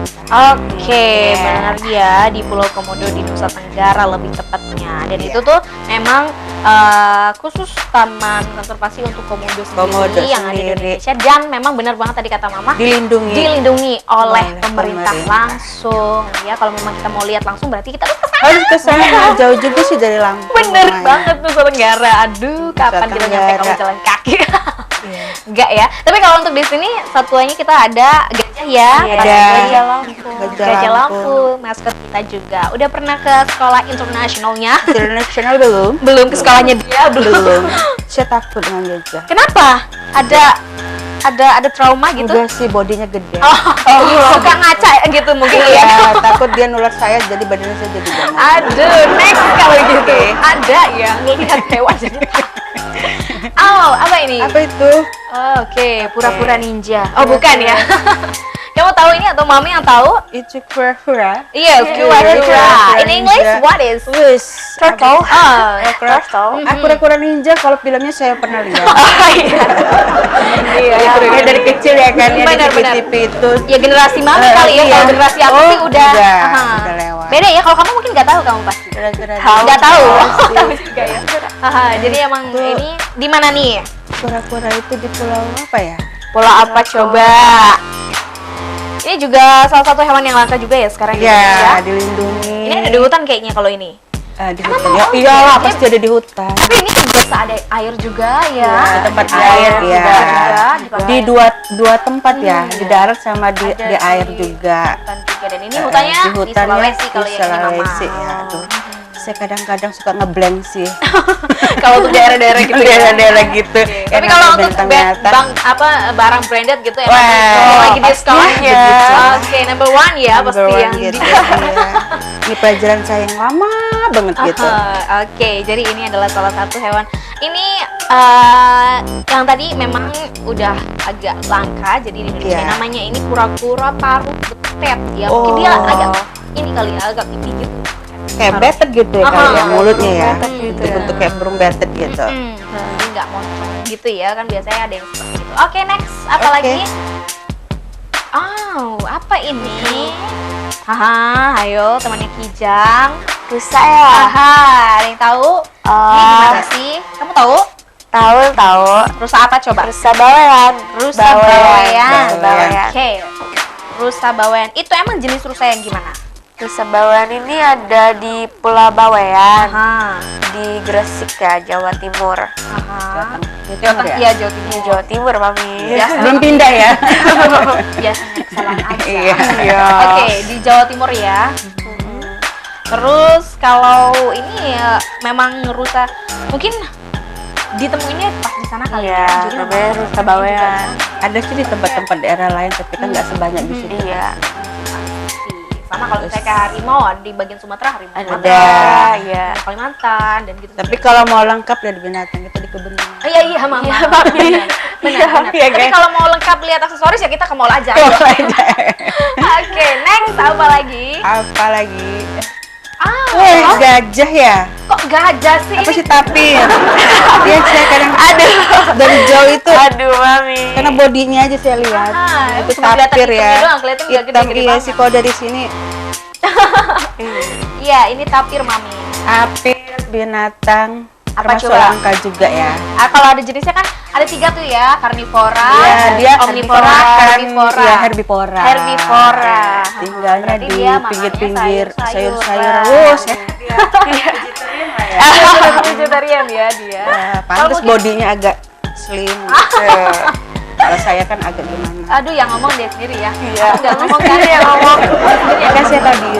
Oke, benar ya, di Pulau Komodo di Nusa Tenggara lebih tepatnya. Dan itu tuh memang khusus taman konservasi untuk komodo sendiri Komodo yang ada di sendiri. Indonesia, dan memang benar banget tadi kata Mama dilindungi oleh pemerintah langsung ya. Kalau memang kita mau lihat langsung berarti kita Harus ke sana, jauh juga sih dari Lampung. bener lumayan. banget Nusa Tenggara. Aduh, kapan kita nyampe Tenggara. kalau jalan kaki? Enggak ya. Tapi kalau untuk di sini satuannya kita ada gajah ya. Ada Gajah lampu. Gajah lampu, maskot kita juga. Udah pernah ke sekolah internasionalnya? Internasional belum? Belum ke sekolahnya dia, belum. Saya takut dengan gajah. Kenapa? Ada trauma gitu? Udah sih bodinya gede. Suka ngaca gitu mungkin ya. Ya, takut dia nular saya jadi badannya saya jadi gemuk. Aduh, next kalau gitu. Ada ya ngelihat hewan jadi. Oh, apa ini? Apa itu? Oh, oke, pura-pura ninja. Oh, bukan ya. Kamu tahu ini atau mami yang tahu? Itu kura-kura. Yes, kura-kura. Kura-kura In English, ninja. what is? Wis. Turtle. Oh, Turtle. Kura-kura ninja kalau filmnya saya pernah lihat. iya. Ya, dari kecil ya kan ya di Benar-benar. TV itu. Ya generasi mami kali ya. Iya. Kalau generasi aku sih udah. Aha. udah lewat. Beda ya. Kalau kamu mungkin nggak tahu kamu pasti. Kura-kura Nggak tahu. pasti. Tahu juga ya. Aha, jadi emang Tuh. ini di mana nih? Kura-kura itu di pulau apa ya? Pola apa coba? Ini juga salah satu hewan yang langka juga ya sekarang di Indonesia. Ya, dilindungi. Ini ada di hutan kayaknya kalau ini. Di hutan. Ya, iyalah pasti ada di hutan. Tapi ini biasa ada air juga ya. Di tempat Ada air juga, ya. juga, Di dua tempat ya, di iya. darat sama di Ada air di juga. Hutan juga dan ini hutannya di hutannya Sulawesi kalau di yang ini mama. Sulawesi ya. Aduh. Saya kadang-kadang suka ngeblank sih. Kalau untuk daerah-daerah gitu. ya. Daerah-daerah gitu. Oke. Ya, Tapi kalau namanya untuk bintang nyata. barang branded gitu ya. Wah, lagi pasti diskonnya. begitu. Oke, number one ya Number pasti one yang gitu. di. Iya. Ini pelajaran saya yang lama banget gitu. Oke, jadi ini adalah salah satu hewan. Ini yang tadi memang udah agak langka, jadi di Indonesia Iya. namanya ini kura-kura paruh betet ya. Oh. Mungkin dia agak ini kali ya, agak pipi gitu. Kayak betet gitu ya kali ya mulutnya ya. betet gitu. Bentuk kayak burung betet gitu. Jadi nggak moncong gitu ya, kan biasanya ada yang seperti itu. Oke, next apa Oke. lagi? Oh, apa ini? Haha, ayo temannya Kijang. Rusa ya. Haha, ada yang tahu? Ini gimana sih? Kamu tahu? Tahu. Rusa apa coba? Rusa bawean. Rusa bawean. Bawean. Oke. Rusa bawean. Itu emang jenis rusa yang gimana? Rusa bawean ini ada di Pulau Bawean Aha. di Gresik ya, Jawa Timur. Aha. Jawa Timur ya? Iya, Jawa Timur. Jawa Timur, Mami. Belum pindah ya? Biasanya kesalahan aja. Iya. Oke, di Jawa Timur ya. Terus kalau ini ya, memang rusa mungkin ditemuinnya pas di sana kali Iya, ya. Jadi namanya memang rusa bawean. Ada sih di tempat-tempat daerah lain tapi kan nggak sebanyak di situ. Iya. sama kalau misalnya kayak harimau di bagian Sumatera harimau Ada, Sumatera, ya. Kalimantan dan gitu. Tapi kalau mau lengkap lihat binatang itu di kebun. Oh, iya mama. Iya, Mami. Benar. Iya, Tapi kan? kalau mau lengkap lihat aksesoris ya kita ke mall aja. Oke, next apa lagi? Apa lagi? Wih, Gajah ya? kok gajah sih? Apa Ini sih tapir? Dia saya kadang dari jauh itu Aduh, Mami. karena bodinya aja saya lihat. Ah, Itu cuma kelihatan tapir hitamnya ya. doang, kelihatan nggak Hitam gede-gede iya banget. sih kalau dari sini Iya, ini tapir mami. tapir binatang Apa termasuk coba? langka juga ya. Kalau ada jenisnya kan ada 3 tuh ya, karnivora, Iya, dia omnivora, herbivora. Iya, herbivora. Herbivora. Tinggalnya Berarti di dia makannya pinggir-pinggir sayur-sayuran. sayur-sayuran. Vegetarian ya dia. Pantes mungkin- bodinya agak slim gitu. Kalau saya kan agak gimana. Aduh, yang ngomong dia sendiri ya. Iya. Aku nggak ngomong kan yang ngomong. Kan saya tahu diri.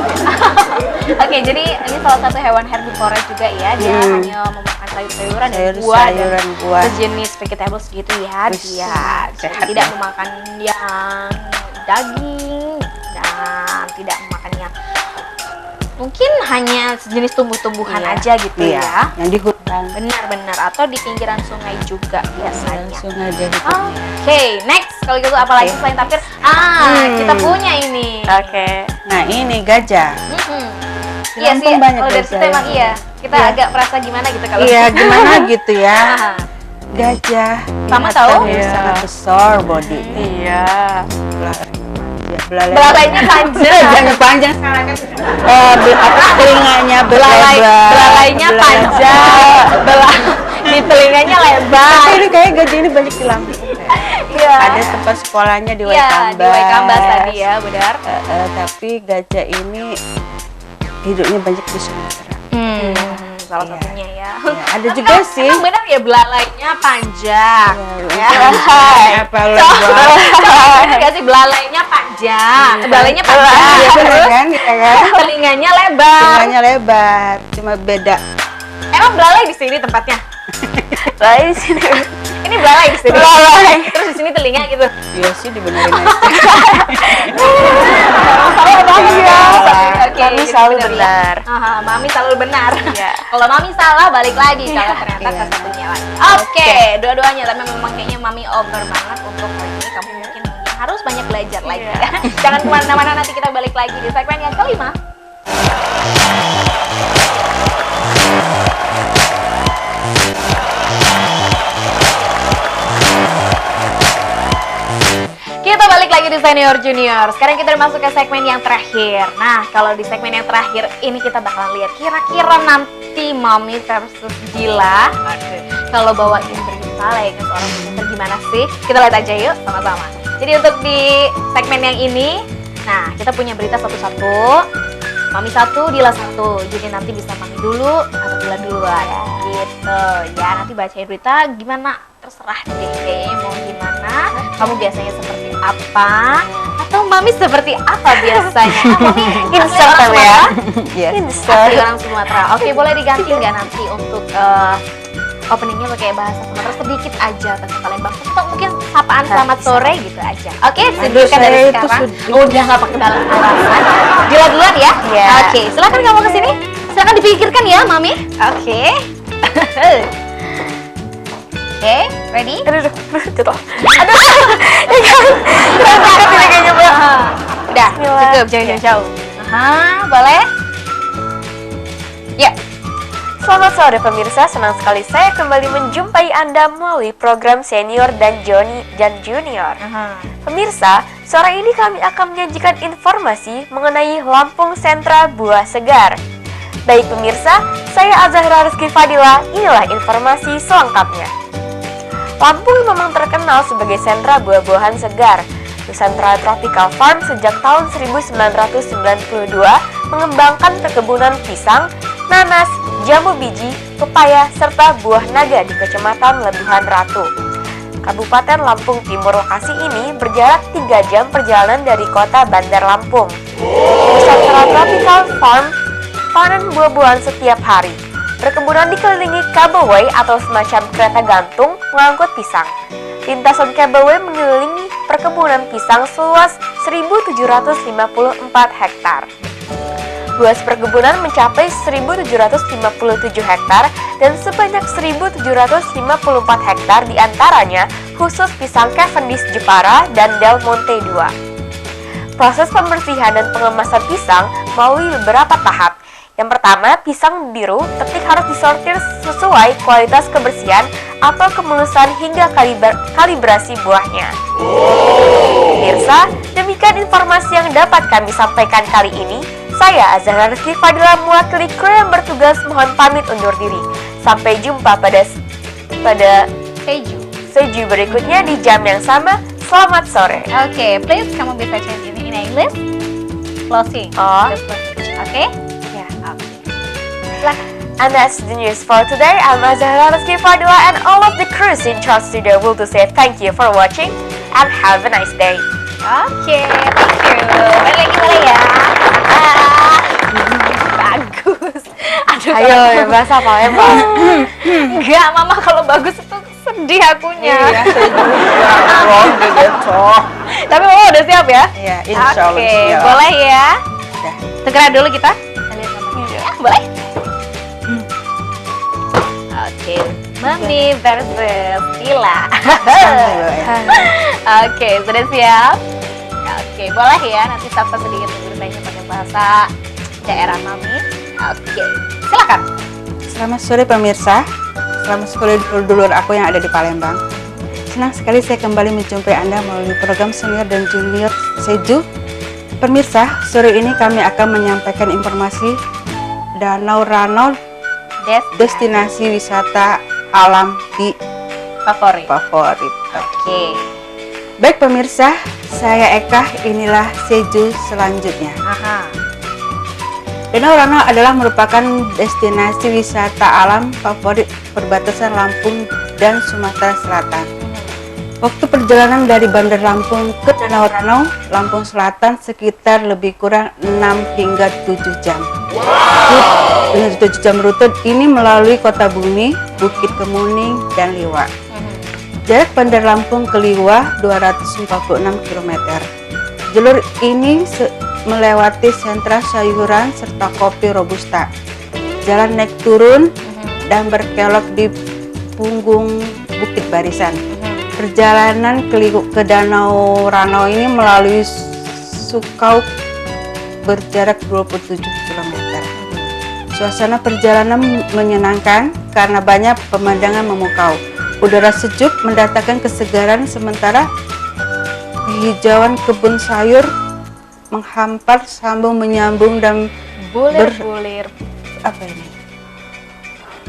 Oke, jadi ini salah satu hewan herbivora juga ya. Dia hanya memakan sayur-sayuran dan buah dan Sayur-sayuran, buah. sejenis vegetables gitu ya. Wis, Dia sehat tidak ya. memakan yang daging dan tidak memakan yang mungkin hanya sejenis tumbuh-tumbuhan Iya. aja gitu Iya, ya. yang di hutan. Benar-benar atau di pinggiran sungai juga biasanya. Langsung aja gitu. Oke, next kalau gitu apa lagi selain tapir? Kita punya ini. Oke. Nah, ini gajah. Iya Di sih, Lampung banyak kalau dari gajah situ emang ya. iya. Kita Iya. agak merasa gimana gitu kalau Iya, gimana gitu ya. Ah, Gajah. Sama binatang tahu? yang Iya. sangat besar bodinya. Iya. belalainya panjang. Jangan panjang sekarang kan. Apa telinganya berlebar. Belalainya panjang. Di telinganya lebar. Tapi ini kayak gajah ini banyak di Lampung. Iya. Ada tempat sekolahnya di Iya, Waikambas. di Waikambas tadi ya, benar. Tapi gajah ini hidupnya banyak di Sumatera. salah Iya. satunya ya. Ya, ada juga sih. Emang benar ya belalainya panjang. Ya. Apa lu Benar gak sih belalainya panjang? Belalainya panjang. Iya bener Terus kan? Iya kan? telinganya lebar. Telinganya lebar, cuma beda. Emang belalai di sini tempatnya? Belalai di sini. Ini belalai di sini. Belalai. Terus di sini telinga gitu. Iya sih dibenerin aja. Salah banget ya. Oke, Mami jadi selalu bener ya. benar. Aha, Mami selalu benar. Iya. Kalau Mami salah balik lagi kalau ternyata Iya. ke satunya lagi. Oke, dua-duanya tapi memang kayaknya Mami over banget untuk hari ini. Kamu mungkin harus banyak belajar lagi Iya. ya. Jangan kemana-mana, nanti kita balik lagi di segmen yang kelima. Kita balik lagi di Senior Junior. Sekarang kita udah masuk ke segmen yang terakhir. Nah, kalau di segmen yang terakhir ini kita bakalan lihat kira-kira nanti Mami versus Gila. Kalau bawain berita layaknya seorang presenter gimana sih? Kita lihat aja yuk sama-sama. Jadi untuk di segmen yang ini, nah kita punya berita satu-satu. Mami satu, Dila satu. Jadi nanti bisa Mami dulu atau Dila duluan. Gitu. Ya, nanti bacain berita gimana? Terserah deh kayaknya mau gimana. Kamu biasanya seperti apa? Atau Mami seperti apa biasanya? Mami Insert asli orang kali ya. Sumatera? Iya. Asli orang Sumatera. Oke, boleh diganti nggak nanti untuk openingnya pakai bahasa Sumatera sedikit aja tentang Palembang. Atau mungkin sapaan selamat sore gitu aja. Oke, tunjukkan dari saya itu sekarang. sedih. Udah nggak pakai dalam alasan. Dila duluan ya. Iya. Oke, silakan kamu ke sini. Silakan dipikirkan ya, Mami. Oke. Oke, ready? Aduh, jatuh. Aduh. Keren banget ini kayaknya, Mbak. Udah, Bismillah. cukup, jangan jauh-jauh. Boleh? Ya. Selamat sore pemirsa, senang sekali saya kembali menjumpai Anda melalui program Senior dan Junior. Pemirsa, sore ini kami akan menyajikan informasi mengenai Lampung Sentra Buah Segar. Baik pemirsa, saya Azahra Rizky Fadila, inilah informasi selengkapnya. Lampung memang terkenal sebagai sentra buah-buahan segar. Nusantara Tropical Farm sejak tahun 1992 mengembangkan perkebunan pisang, nanas, jambu biji, pepaya, serta buah naga di Kecamatan Lebuhan Ratu. Kabupaten Lampung Timur lokasi ini berjarak 3 jam perjalanan dari kota Bandar Lampung. Nusantara Tropical Farm panen buah-buahan setiap hari. Perkebunan dikelilingi cableway atau semacam kereta gantung mengangkut pisang. Lintasan cableway mengelilingi perkebunan pisang seluas 1.754 hektar. Luas perkebunan mencapai 1.757 hektar dan sebanyak 1.754 hektar diantaranya khusus pisang Cavendish Jepara dan Del Monte 2. Proses pembersihan dan pengemasan pisang melalui beberapa tahap. Yang pertama, pisang biru petik harus disortir sesuai kualitas kebersihan atau kemulusan hingga kalibrasi buahnya. Pemirsa, demikian informasi yang dapat kami sampaikan kali ini. Saya Azahra Rizky Fadila mewakili kru yang bertugas mohon pamit undur diri. Sampai jumpa pada seju berikutnya di jam yang sama. Selamat sore. Oke, please kamu bisa change in English. Closing. Oh. Just closing. Oke? Ya, oke. And that's the news for today. I'm Azahra Rizky Fadila and all of the crews in Charles Studio will to say thank you for watching and have a nice day. Oke, thank you. Balik lagi boleh ya? Bagus. Aduh, Ayo, ya, bahasa Palembang. enggak, Mama kalau bagus itu sedih akunya. Iya, saya juga gitu. Tapi Mama udah siap ya? Iya, insya Allah. Oke, siap. boleh ya? Udah. Segera dulu kita. Kita lihat gambarnya. Ya, boleh? Oke, Mami versus Dila. Santai, Mbak, ya. Oke, sudah siap? Oke, boleh ya nanti sapa sedikit beritanya pakai bahasa daerah Mami. Oke, silakan. Selamat sore pemirsa. Selamat sore dulur aku yang ada di Palembang. Senang sekali saya kembali menjumpai Anda melalui program Senior dan Junior Seju. Pemirsa, sore ini kami akan menyampaikan informasi Danau Ranau, destinasi wisata alam di favorit. Oke. Baik pemirsa, saya Eka, inilah Seju selanjutnya. Aha. Danau Rano adalah merupakan destinasi wisata alam favorit perbatasan Lampung dan Sumatera Selatan. Waktu perjalanan dari Bandar Lampung ke Danau Rano, Lampung Selatan sekitar lebih kurang 6 hingga 7 jam. Dengan 7 jam rute ini melalui Kota Bumi, Bukit Kemuning, dan Liwa. Jarak Bandar Lampung ke Liwa 246 km. Jalur ini melewati sentra sayuran serta kopi robusta. Jalan naik turun dan berkelok di punggung Bukit Barisan. Perjalanan ke Danau Rano ini melalui Sukau berjarak 27 km. Suasana perjalanan menyenangkan karena banyak pemandangan memukau. Udara sejuk mendatangkan kesegaran sementara kehijauan kebun sayur menghampar sambung menyambung dan Bulir-bulir. apa ini?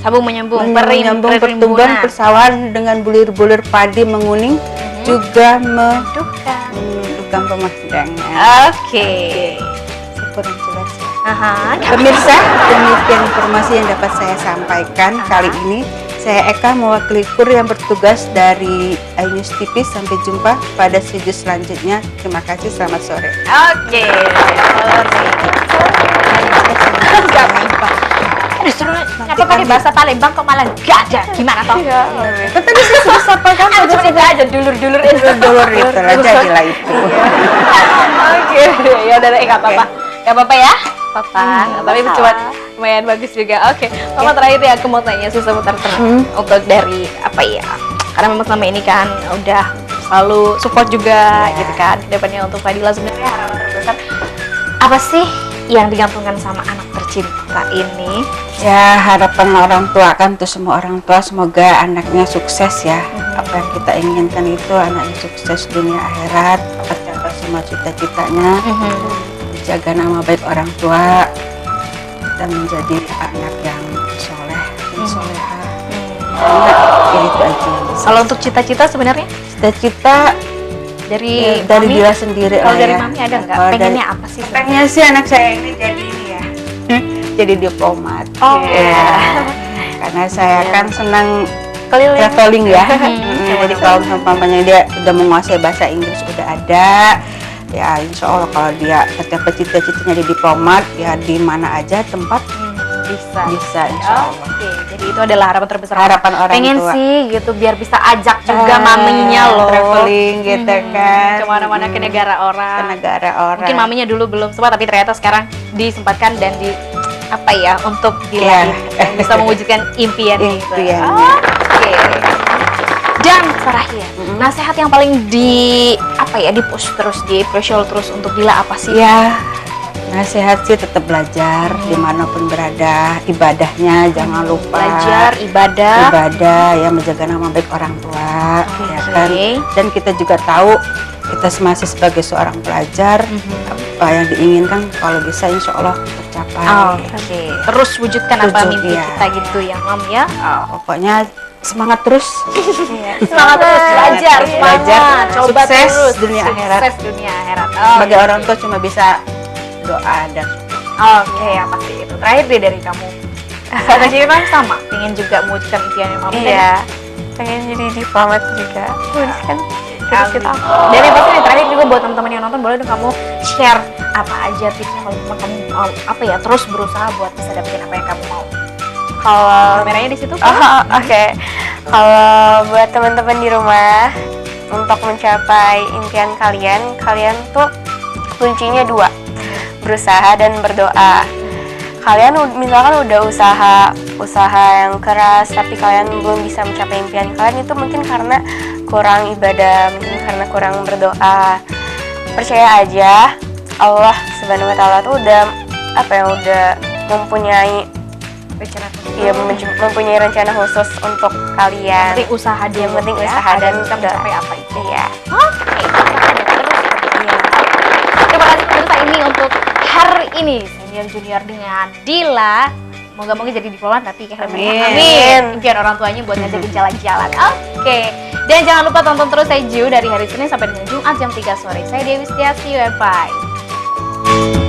Sambung menyambung Menyambung pertumbuhan persawahan dengan bulir-bulir padi menguning juga menentukan pemandangan. Oke. Kurang jelas ya. Aha. Pemirsa, demikian informasi yang dapat saya sampaikan kali ini. Saya Eka mewakili kru yang bertugas dari iNews TV. Sampai jumpa pada video selanjutnya. Terima kasih, selamat sore. Oke. Disuruh apa pakai bahasa Palembang kok malah gak ada. Gimana toh? Tadi saya sudah sampaikan Cuma itu aja dulur-dulur itu. dulur itu aja gila itu. Oke, ya udah nggak apa-apa. Nggak apa-apa ya, Papa. Tapi itu cuma lumayan bagus juga. Oke, Mama terakhir ya aku mau tanya sih seputar untuk dari apa ya? Karena memang selama ini kan udah selalu support juga gitu kan. Kedepannya untuk Fadila sebenarnya harapan terbesar apa sih yang digantungkan sama anak tercinta ini? Ya, harapan orang tua kan tuh, semua orang tua semoga anaknya sukses ya. Apa yang kita inginkan itu anaknya sukses dunia akhirat, tercapai semua cita-citanya, jaga nama baik orang tua, dan menjadi anak yang soleh dan soleha. Ya, itu aja. Kalau untuk cita-cita sebenarnya Cita-cita dari dari Mami, dia sendiri kalau lah dari ya. Mami ada nggak? Kalau Pengennya apa sih? pengennya sih anak saya ini jadi ini ya, jadi diplomat. Oh. Ya. Karena saya kan senang Keliling. traveling ya. Jadi kalau umpamanya dia udah menguasai bahasa Inggris udah ada, ya insya Allah kalau dia tercapai cita-citanya di diplomat, ya di mana aja tempat Bisa. bisa insya Allah. Oke, jadi itu adalah harapan terbesar. Harapan orang Pengen tua. sih gitu biar bisa ajak juga maminya loh. Traveling gitu kan. Kemana-mana ke negara Ke orang. negara orang. Mungkin maminya dulu belum sempat, tapi ternyata sekarang disempatkan dan di apa ya untuk diraih dan bisa mewujudkan impian itu. Impiannya. Oke. Dan terakhir, nasihat yang paling di apa ya di push terus, di pressure terus untuk Dila apa sih? Ya, nasihat sih tetap belajar dimanapun berada, ibadahnya jangan lupa. Belajar, ibadah. Ya menjaga nama baik orang tua, ya Oke. kan. Dan kita juga tahu kita masih sebagai seorang pelajar, apa yang diinginkan kalau bisa insya Allah tercapai. Oke. Terus wujudkan apa Wujud, mimpi iya. kita gitu ya, Mam ya. Pokoknya semangat terus. Semangat terus belajar, Belajar, semangat, coba sukses terus dunia akhirat. Sukses dunia akhirat. Sebagai orang tua cuma bisa doa dan Oke, ya pasti itu. Terakhir deh dari kamu. Kata Ciwi kan sama, pengen juga mewujudkan impiannya Mami. Iya. Pengen jadi diplomat juga. Kan Amin. Dan yang pasti nih, terakhir juga buat teman-teman yang nonton, boleh dong kamu share apa aja tipsnya kalau memang kamu apa ya terus berusaha buat bisa dapetin apa yang kamu mau. Kalau Kameranya di situ. Oke. Kalau buat teman-teman di rumah untuk mencapai impian kalian tuh kuncinya 2. Berusaha dan berdoa. Kalian misalkan udah usaha yang keras tapi kalian belum bisa mencapai impian kalian, itu mungkin karena kurang ibadah, mungkin karena kurang berdoa. Percaya aja Allah Subhanahu wa taala tuh udah mempunyai mempunyai rencana khusus untuk kalian. Yang penting usaha dulu. Yang penting ya, usaha agar dan bisa doa. mencapai apa itu. Iya. Oke, terima kasih pemirsa ini untuk hari ini Junior dengan Dila. Moga-moga jadi diplomat tapi kayak Amin. Impian orang tuanya buat ngajakin jalan-jalan. Oke. Dan jangan lupa tonton terus saya Ju dari hari Senin sampai dengan Jumat jam 3 sore. Saya Dewi Setia, see you and bye.